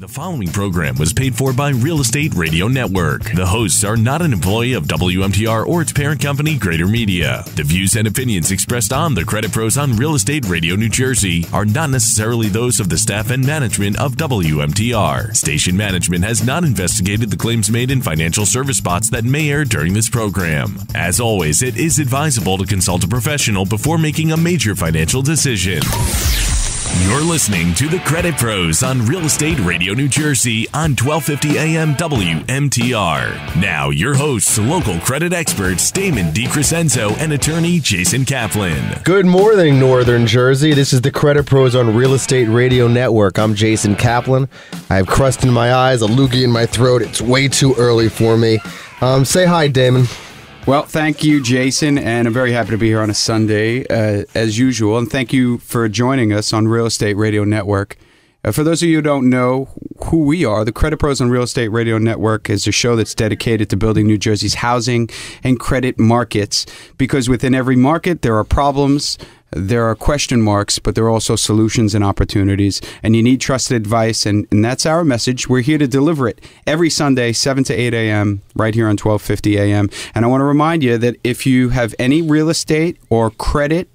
The following program was paid for by Real Estate Radio Network. The hosts are not an employee of WMTR or its parent company, Greater Media. The views and opinions expressed on the Credit Pros on Real Estate Radio New Jersey are not necessarily those of the staff and management of WMTR. Station management has not investigated the claims made in financial service spots that may air during this program. As always, it is advisable to consult a professional before making a major financial decision. You're listening to the Credit Pros on Real Estate Radio New Jersey on 1250 AM WMTR. Now, your hosts, local credit experts Damon DiCrescenzo and attorney Jason Kaplan. Good morning, Northern Jersey. This is the Credit Pros on Real Estate Radio Network. I'm Jason Kaplan. I have crust in my eyes, a loogie in my throat. It's way too early for me. Say hi, Damon. Well, thank you, Jason, and I'm very happy to be here on a Sunday, as usual, and thank you for joining us on Real Estate Radio Network. For those of you who don't know who we are, the Credit Pros on Real Estate Radio Network is a show that's dedicated to building New Jersey's housing and credit markets, because within every market there are problems, there are question marks, but there are also solutions and opportunities, and you need trusted advice, and that's our message. We're here to deliver it every Sunday, 7 to 8 a.m., right here on 1250 a.m., and I want to remind you that if you have any real estate or credit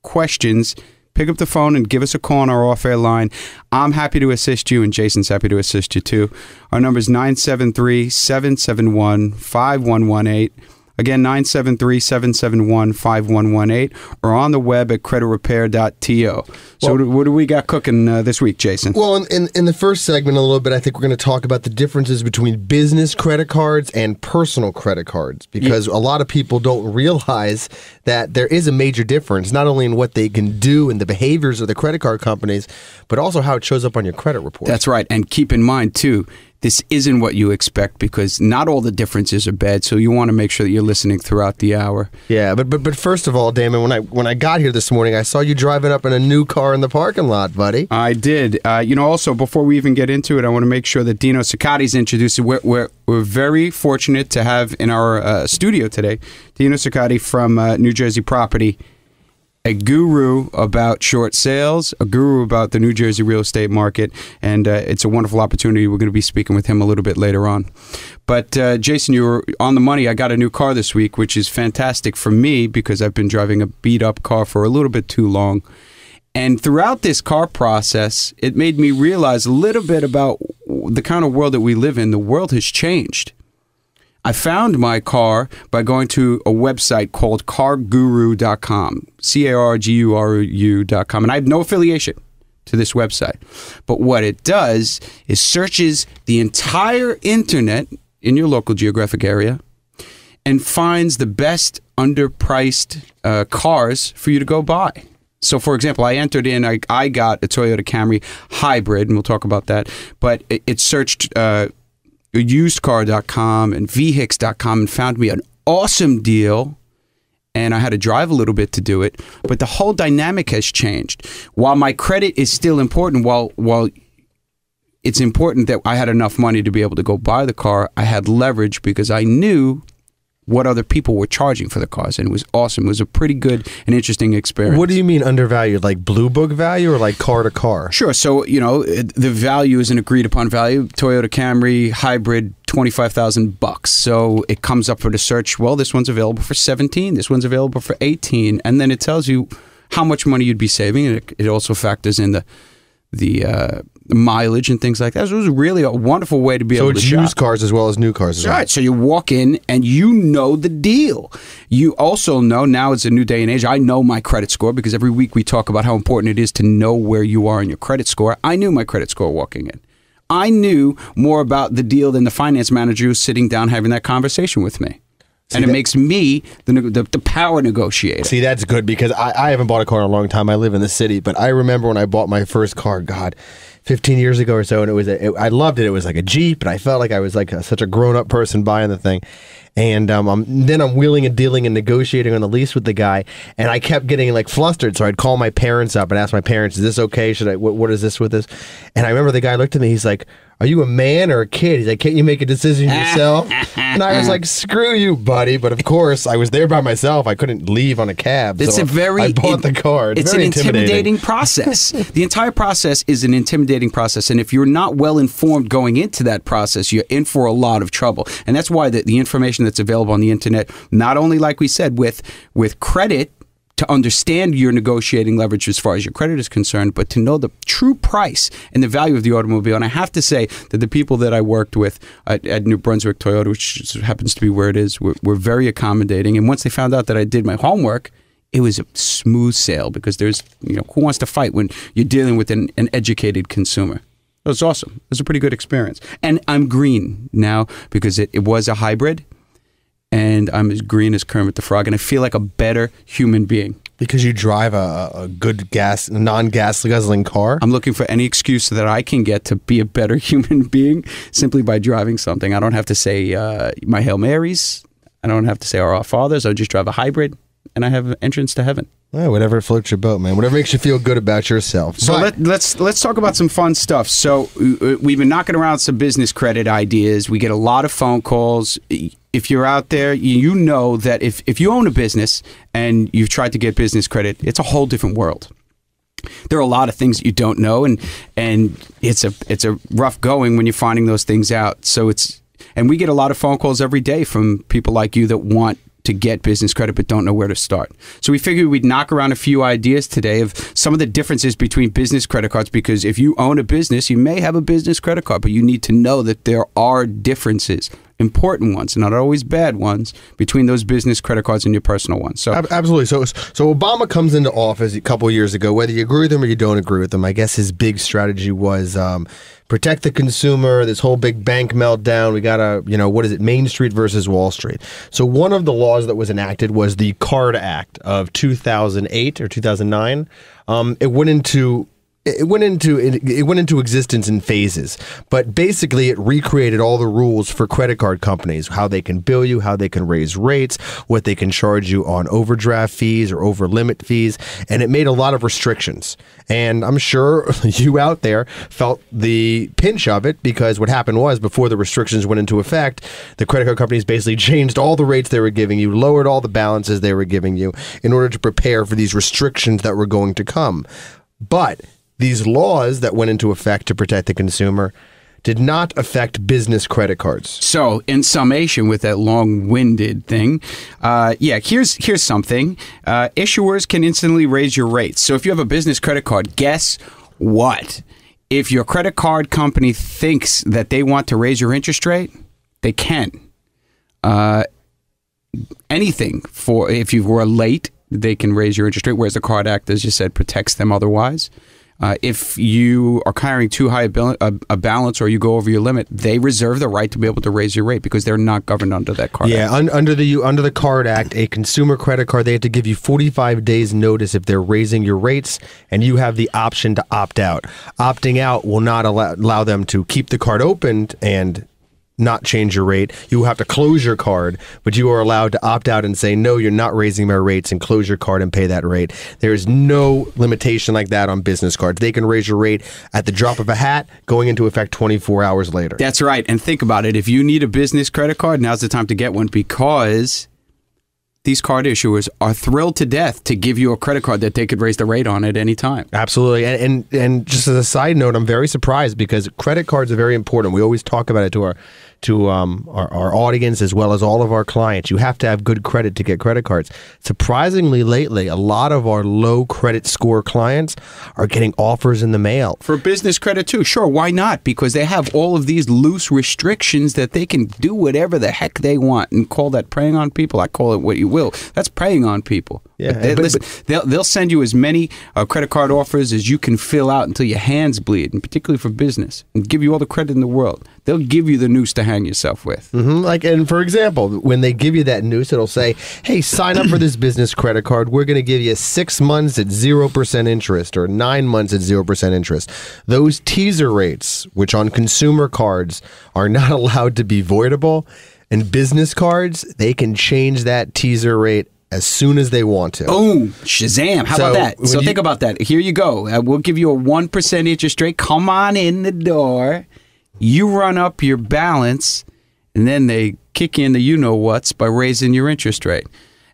questions, pick up the phone and give us a call on our off-air line. I'm happy to assist you, and Jason's happy to assist you, too. Our number is 973-771-5118. Again, 973-771-5118, or on the web at creditrepair.to. So what do we got cooking this week, Jason? Well, in the first segment a little bit, I think we're going to talk about the differences between business credit cards and personal credit cards, because a lot of people don't realize that there is a major difference, not only in what they can do and the behaviors of the credit card companies, but also how it shows up on your credit report. That's right. And keep in mind, too, this isn't what you expect, because not all the differences are bad, so you want to make sure that you're listening throughout the hour. Yeah, but first of all, Damon, when I got here this morning, I saw you driving up in a new car in the parking lot, buddy. I did. Also, before we even get into it, I want to make sure that Dino Ciccotti's introduced. We're very fortunate to have in our studio today Dino Ciccotti from New Jersey Property, a guru about short sales, a guru about the New Jersey real estate market, and it's a wonderful opportunity. We're going to be speaking with him a little bit later on. But Jason, you were on the money. I got a new car this week, which is fantastic for me because I've been driving a beat-up car for a little bit too long. And throughout this car process, it made me realize a little bit about the kind of world that we live in. The world has changed. I found my car by going to a website called carguru.com, CARGURU.com, and I have no affiliation to this website. But what it does is searches the entire internet in your local geographic area and finds the best underpriced cars for you to go buy. So, for example, I entered in, I got a Toyota Camry hybrid, and we'll talk about that, but it searched usedcar.com and vhix.com and found me an awesome deal, and I had to drive a little bit to do it, but the whole dynamic has changed. While my credit is still important, while it's important that I had enough money to be able to go buy the car, I had leverage because I knew what other people were charging for the cars, and it was awesome. It was a pretty good and interesting experience. What do you mean undervalued? Like blue book value or like car to car? Sure. So, the value is an agreed upon value. Toyota Camry hybrid, $25,000. So it comes up for the search. Well, this one's available for $17,000. This one's available for $18,000. And then it tells you how much money you'd be saving. And it also factors in the mileage and things like that. So it was really a wonderful way to be able to shop. So it's used cars as well as new cars as well. Right. So you walk in and you know the deal. You also know, now it's a new day and age, I know my credit score, because every week we talk about how important it is to know where you are in your credit score. I knew my credit score walking in. I knew more about the deal than the finance manager who was sitting down having that conversation with me. And it makes me the power negotiator. See, that's good, because I haven't bought a car in a long time. I live in the city, but I remember when I bought my first car, 15 years ago or so, and I loved it. It was like a Jeep, and I felt like I was like such a grown-up person buying the thing. And then I'm wheeling and dealing and negotiating on the lease with the guy, and I kept getting like flustered. So I'd call my parents up and ask my parents, "Is this okay? What is this with this?" And I remember the guy looked at me. He's like, are you a man or a kid? He's like, can't you make a decision yourself? And I was like, screw you, buddy. But of course, I was there by myself. I couldn't leave on a cab. It's so I bought the car. It's very an intimidating process. The entire process is an intimidating process. And if you're not well informed going into that process, you're in for a lot of trouble. And that's why the information that's available on the internet, not only, like we said, with credit, to understand your negotiating leverage as far as your credit is concerned, but to know the true price and the value of the automobile. And I have to say that the people that I worked with at New Brunswick Toyota, which happens to be where it is, were very accommodating. And once they found out that I did my homework, it was a smooth sail, because there's, who wants to fight when you're dealing with an educated consumer? It was awesome. It was a pretty good experience. And I'm green now because it was a hybrid. And I'm as green as Kermit the Frog, and I feel like a better human being. Because you drive a good non-gas guzzling car? I'm looking for any excuse that I can get to be a better human being simply by driving something. I don't have to say my Hail Marys. I don't have to say our Fathers. I just drive a hybrid, and I have an entrance to heaven. Yeah, whatever floats your boat, man. Whatever makes you feel good about yourself. So let's talk about some fun stuff. So we've been knocking around some business credit ideas. We get a lot of phone calls. If you're out there, you know that if you own a business and you've tried to get business credit, it's a whole different world. There are a lot of things that you don't know, and it's a rough going when you're finding those things out. And we get a lot of phone calls every day from people like you that want to get business credit but don't know where to start. So we figured we'd knock around a few ideas today of some of the differences between business credit cards, because if you own a business, you may have a business credit card, but you need to know that there are differences, important ones, not always bad ones, between those business credit cards and your personal ones. So absolutely. So Obama comes into office a couple of years ago. Whether you agree with him or you don't agree with him, I guess his big strategy was protect the consumer. This whole big bank meltdown. We got Main Street versus Wall Street. So one of the laws that was enacted was the Card Act of 2008 or 2009. It went into existence in phases, but basically it recreated all the rules for credit card companies, how they can bill you, how they can raise rates, what they can charge you on overdraft fees or over limit fees, and it made a lot of restrictions. And I'm sure you out there felt the pinch of it, because what happened was, before the restrictions went into effect, the credit card companies basically changed all the rates they were giving you, lowered all the balances they were giving you in order to prepare for these restrictions that were going to come. But these laws that went into effect to protect the consumer did not affect business credit cards. So, in summation, with that long-winded thing, here's something. Issuers can instantly raise your rates. So if you have a business credit card, guess what? If your credit card company thinks that they want to raise your interest rate, they can. Anything if you were late, they can raise your interest rate, whereas the Card Act, as you said, protects them otherwise. If you are carrying too high a balance or you go over your limit, they reserve the right to be able to raise your rate, because they're not governed under that Card Act. Yeah, under the Card Act, a consumer credit card, they have to give you 45 days notice if they're raising your rates, and you have the option to opt out. Opting out will not allow them to keep the card open and not change your rate. You have to close your card, but you are allowed to opt out and say, no, you're not raising my rates, and close your card and pay that rate. There is no limitation like that on business cards. They can raise your rate at the drop of a hat, going into effect 24 hours later. That's right. And think about it. If you need a business credit card, now's the time to get one, because these card issuers are thrilled to death to give you a credit card that they could raise the rate on at any time. Absolutely. And just as a side note, I'm very surprised, because credit cards are very important. We always talk about it to our audience as well as all of our clients. You have to have good credit to get credit cards. Surprisingly, lately, a lot of our low credit score clients are getting offers in the mail. For business credit too. Sure, why not? Because they have all of these loose restrictions that they can do whatever the heck they want, and call that preying on people. I call it what you will. That's preying on people. Yeah, listen, they'll send you as many credit card offers as you can fill out until your hands bleed, and particularly for business, and give you all the credit in the world. They'll give you the noose to hang yourself with. And for example, when they give you that noose, it'll say, hey, sign up for this business credit card. We're going to give you 6 months at 0% interest, or 9 months at 0% interest. Those teaser rates, which on consumer cards are not allowed to be voidable, and business cards, they can change that teaser rate as soon as they want to. Boom! Shazam! How about that? So think about that. Here you go. We'll give you a 1% interest rate. Come on in the door. You run up your balance, and then they kick in the you-know-whats by raising your interest rate.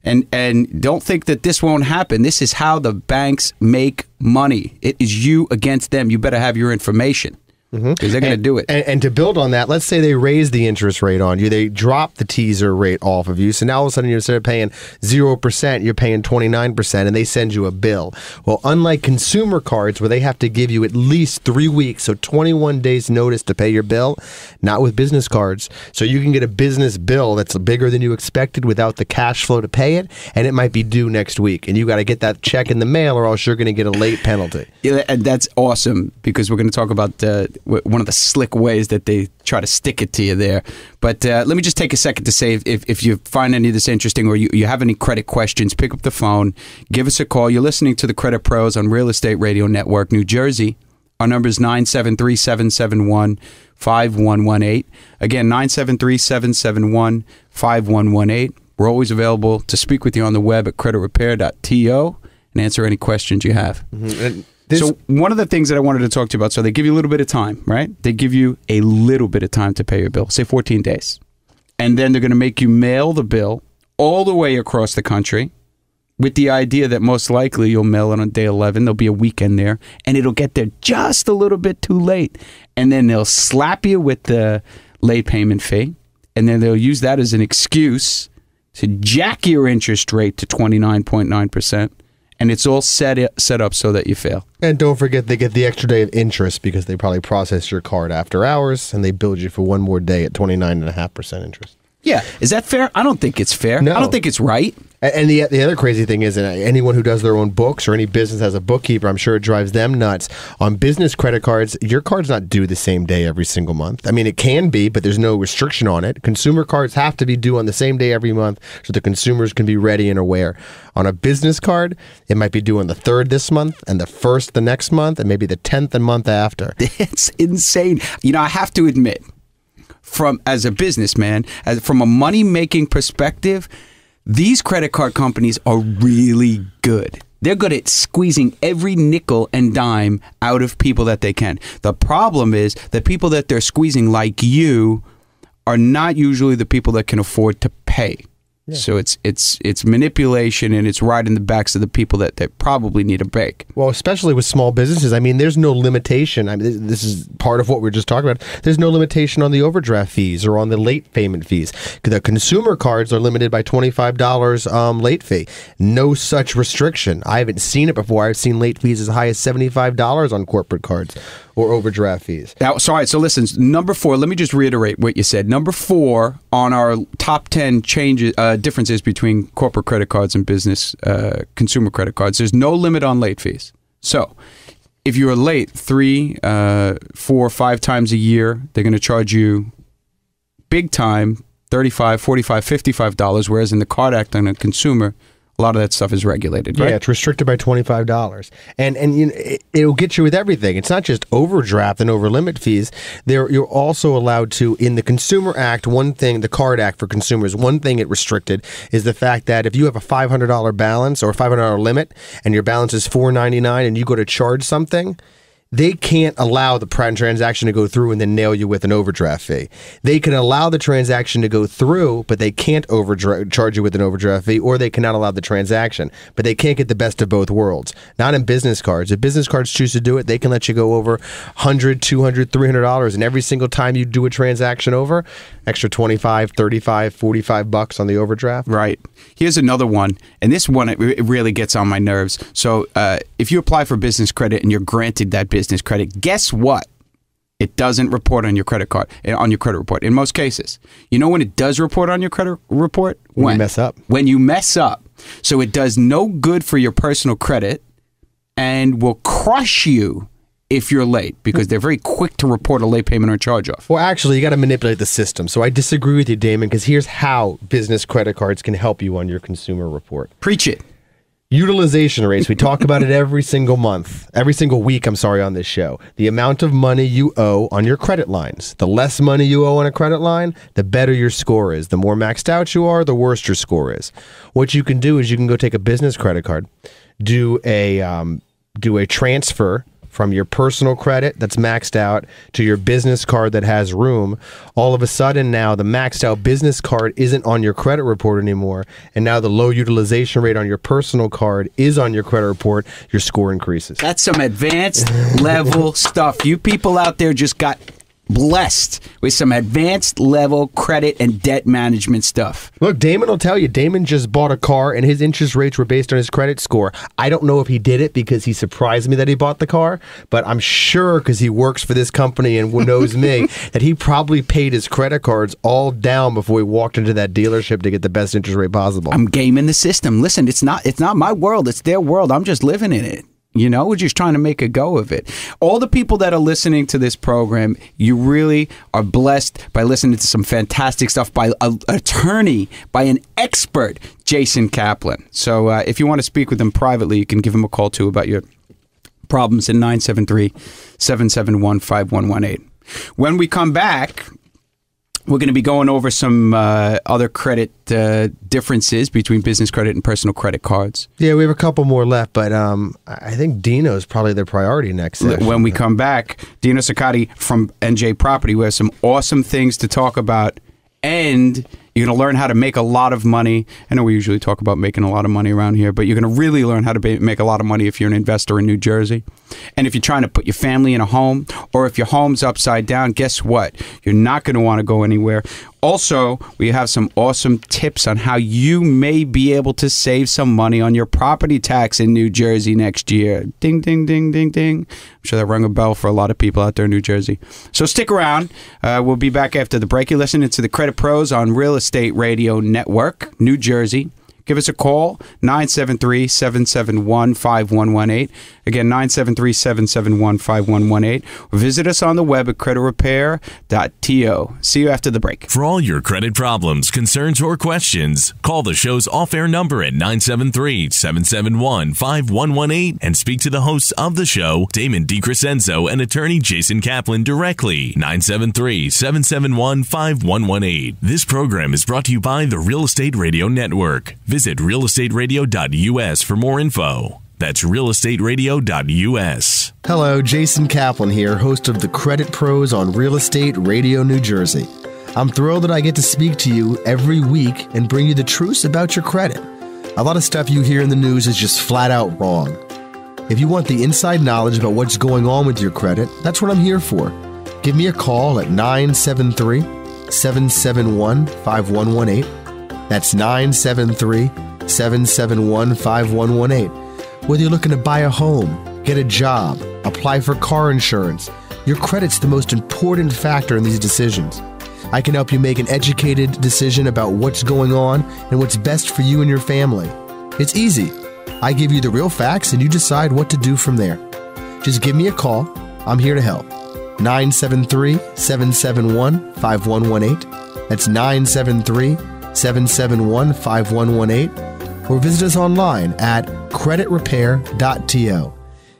And don't think that this won't happen. This is how the banks make money. It is you against them. You better have your information. Because they're going to do it. And to build on that, let's say they raise the interest rate on you. They drop the teaser rate off of you. So now all of a sudden, instead of paying 0%, you're paying 29%, and they send you a bill. Well, unlike consumer cards where they have to give you at least 3 weeks, so 21 days notice to pay your bill, not with business cards. So you can get a business bill that's bigger than you expected without the cash flow to pay it, and it might be due next week. And you got to get that check in the mail or else you're going to get a late penalty. Yeah, and that's awesome because we're going to talk about one of the slick ways that they try to stick it to you there. But let me just take a second to say if you find any of this interesting or you have any credit questions, pick up the phone, give us a call. You're listening to the Credit Pros on Real Estate Radio Network, New Jersey. Our number is 973-771-5118. Again, 973-771-5118. We're always available to speak with you on the web at creditrepair.to and answer any questions you have. So one of the things that I wanted to talk to you about, so they give you a little bit of time, right? They give you a little bit of time to pay your bill, say 14 days. And then they're going to make you mail the bill all the way across the country with the idea that most likely you'll mail it on day 11. There'll be a weekend there, and it'll get there just a little bit too late. And then they'll slap you with the late payment fee, and then they'll use that as an excuse to jack your interest rate to 29.9%. And it's all set up so that you fail. And don't forget, they get the extra day of interest because they probably process your card after hours, and they bill you for one more day at 29.5% interest. Yeah. Is that fair? I don't think it's fair. No. I don't think it's right. And the other crazy thing is, anyone who does their own books or any business has a bookkeeper, I'm sure it drives them nuts. On business credit cards, your card's not due the same day every single month. I mean, it can be, but there's no restriction on it. Consumer cards have to be due on the same day every month so the consumers can be ready and aware. On a business card, it might be due on the 3rd this month and the 1st the next month and maybe the 10th the month after. It's insane. You know, I have to admit, as a businessman, from a money-making perspective, these credit card companies are really good. They're good at squeezing every nickel and dime out of people that they can. The problem is the people that they're squeezing, like you, are not usually the people that can afford to pay. Yeah. So it's manipulation, and it's riding the backs of the people that probably need a break. Well, especially with small businesses. I mean, there's no limitation. I mean, this is part of what we were just talking about. There's no limitation on the overdraft fees or on the late payment fees. The consumer cards are limited by $25 late fee. No such restriction. I haven't seen it before. I've seen late fees as high as $75 on corporate cards or overdraft fees. Now, sorry. So listen, number 4, let me just reiterate what you said. Number 4 on our top 10 changes, differences between corporate credit cards and business consumer credit cards. There's no limit on late fees. So if you're late 3, 4, 5 times a year, they're going to charge you big time, $35, $45, $55, whereas in the Card Act on a consumer, a lot of that stuff is regulated, right? Yeah, it's restricted by $25. And you know, it'll get you with everything. It's not just overdraft and over limit fees. You're also allowed to, in the Consumer Act, one thing, the Card Act for consumers, one thing it restricted is the fact that if you have a $500 balance or $500 limit and your balance is $499 and you go to charge something, they can't allow the transaction to go through and then nail you with an overdraft fee. They can allow the transaction to go through, but they can't charge you with an overdraft fee, or they cannot allow the transaction. But they can't get the best of both worlds. Not in business cards. If business cards choose to do it, they can let you go over $100, $200, $300, and every single time you do a transaction over, extra $25, $35, $45 on the overdraft. Right. Here's another one, and this one, it really gets on my nerves. So if you apply for business credit and you're granted that business credit, guess what? It doesn't report on your credit card, on your credit report in most cases. You know when it does report on your credit report? When you mess up. When you mess up. So it does no good for your personal credit and will crush you if you're late, because they're very quick to report a late payment or charge off. Well, actually, you got to manipulate the system. So I disagree with you, Damon, because here's how business credit cards can help you on your consumer report. Preach it. Utilization rates. We talk about it every single week, on this show. The amount of money you owe on your credit lines. The less money you owe on a credit line, the better your score is. The more maxed out you are, the worse your score is. What you can do is you can go take a business credit card, do a transfer from your personal credit that's maxed out to your business card that has room. All of a sudden now the maxed out business card isn't on your credit report anymore, and now the low utilization rate on your personal card is on your credit report. Your score increases. That's some advanced level stuff. You people out there just got blessed with some advanced level credit and debt management stuff. Look, Damon will tell you, Damon just bought a car and his interest rates were based on his credit score. I don't know if he did it because he surprised me that he bought the car, but I'm sure because he works for this company and knows me that he probably paid his credit cards all down before he walked into that dealership to get the best interest rate possible. I'm gaming the system. Listen, it's not my world, it's their world. I'm just living in it. You know, we're just trying to make a go of it. All the people that are listening to this program, you really are blessed by listening to some fantastic stuff by an attorney, by an expert, Jason Kaplan. So if you want to speak with him privately, you can give him a call, too, about your problems in 973-771-5118. When we come back, we're going to be going over some other credit differences between business credit and personal credit cards. Yeah, we have a couple more left, but I think Dino's probably their priority next session. When we come back, Dino Ciccati from NJ Property, we have some awesome things to talk about, and you're going to learn how to make a lot of money. I know we usually talk about making a lot of money around here, but you're going to really learn how to make a lot of money if you're an investor in New Jersey. And if you're trying to put your family in a home, or if your home's upside down, guess what? You're not going to want to go anywhere. Also, we have some awesome tips on how you may be able to save some money on your property tax in New Jersey next year. Ding, ding, ding, ding, ding. I'm sure that rang a bell for a lot of people out there in New Jersey. So stick around. We'll be back after the break. You're listening to the Credit Pros on Real Estate Radio Network, New Jersey. Give us a call, 973-771-5118. Again, 973-771-5118. Or visit us on the web at creditrepair.to. See you after the break. For all your credit problems, concerns, or questions, call the show's off-air number at 973-771-5118 and speak to the hosts of the show, Damon DiCrescenzo and attorney Jason Kaplan, directly. 973-771-5118. This program is brought to you by the Real Estate Radio Network. Visit realestateradio.us for more info. That's realestateradio.us. Hello, Jason Kaplan here, host of the Credit Pros on Real Estate Radio New Jersey. I'm thrilled that I get to speak to you every week and bring you the truth about your credit. A lot of stuff you hear in the news is just flat out wrong. If you want the inside knowledge about what's going on with your credit, that's what I'm here for. Give me a call at 973-771-5118. That's 973-771-5118. Whether you're looking to buy a home, get a job, apply for car insurance, your credit's the most important factor in these decisions. I can help you make an educated decision about what's going on and what's best for you and your family. It's easy. I give you the real facts and you decide what to do from there. Just give me a call. I'm here to help. 973-771-5118. That's 973-771-5118. Or visit us online at creditrepair.to.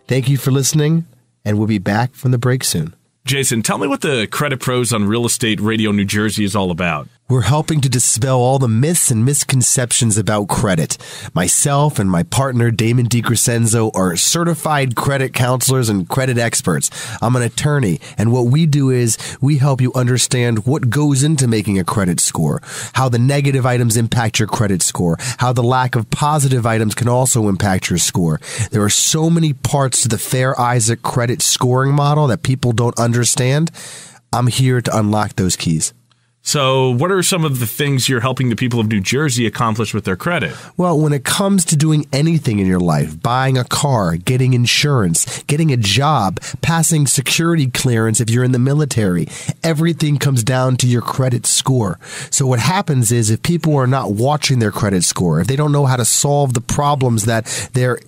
Thank you for listening, and we'll be back from the break soon. Jason, tell me what the Credit Pros on Real Estate Radio New Jersey is all about. We're helping to dispel all the myths and misconceptions about credit. Myself and my partner, Damon DiCrescenzo, are certified credit counselors and credit experts. I'm an attorney, and what we do is we help you understand what goes into making a credit score, how the negative items impact your credit score, how the lack of positive items can also impact your score. There are so many parts to the Fair Isaac credit scoring model that people don't understand. I'm here to unlock those keys. So what are some of the things you're helping the people of New Jersey accomplish with their credit? Well, when it comes to doing anything in your life, buying a car, getting insurance, getting a job, passing security clearance if you're in the military, everything comes down to your credit score. So what happens is if people are not watching their credit score, if they don't know how to solve the problems that they're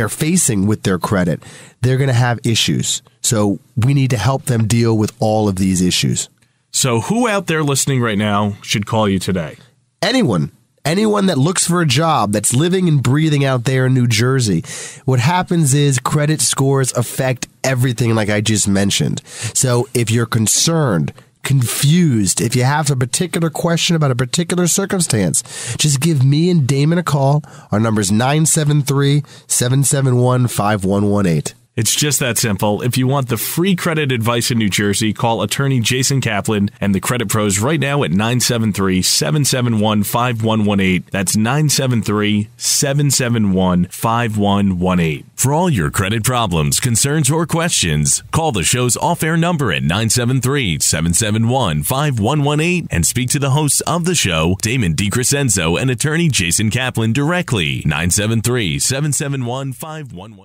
facing with their credit, they're going to have issues. So we need to help them deal with all of these issues. So who out there listening right now should call you today? Anyone that looks for a job, that's living and breathing out there in New Jersey. What happens is credit scores affect everything like I just mentioned. So if you're concerned, confused, if you have a particular question about a particular circumstance, just give me and Damon a call. Our number is 973-771-5118. It's just that simple. If you want the free credit advice in New Jersey, call attorney Jason Kaplan and the Credit Pros right now at 973-771-5118. That's 973-771-5118. For all your credit problems, concerns, or questions, call the show's off-air number at 973-771-5118 and speak to the hosts of the show, Damon DiCrescenzo and attorney Jason Kaplan directly. 973-771-5118.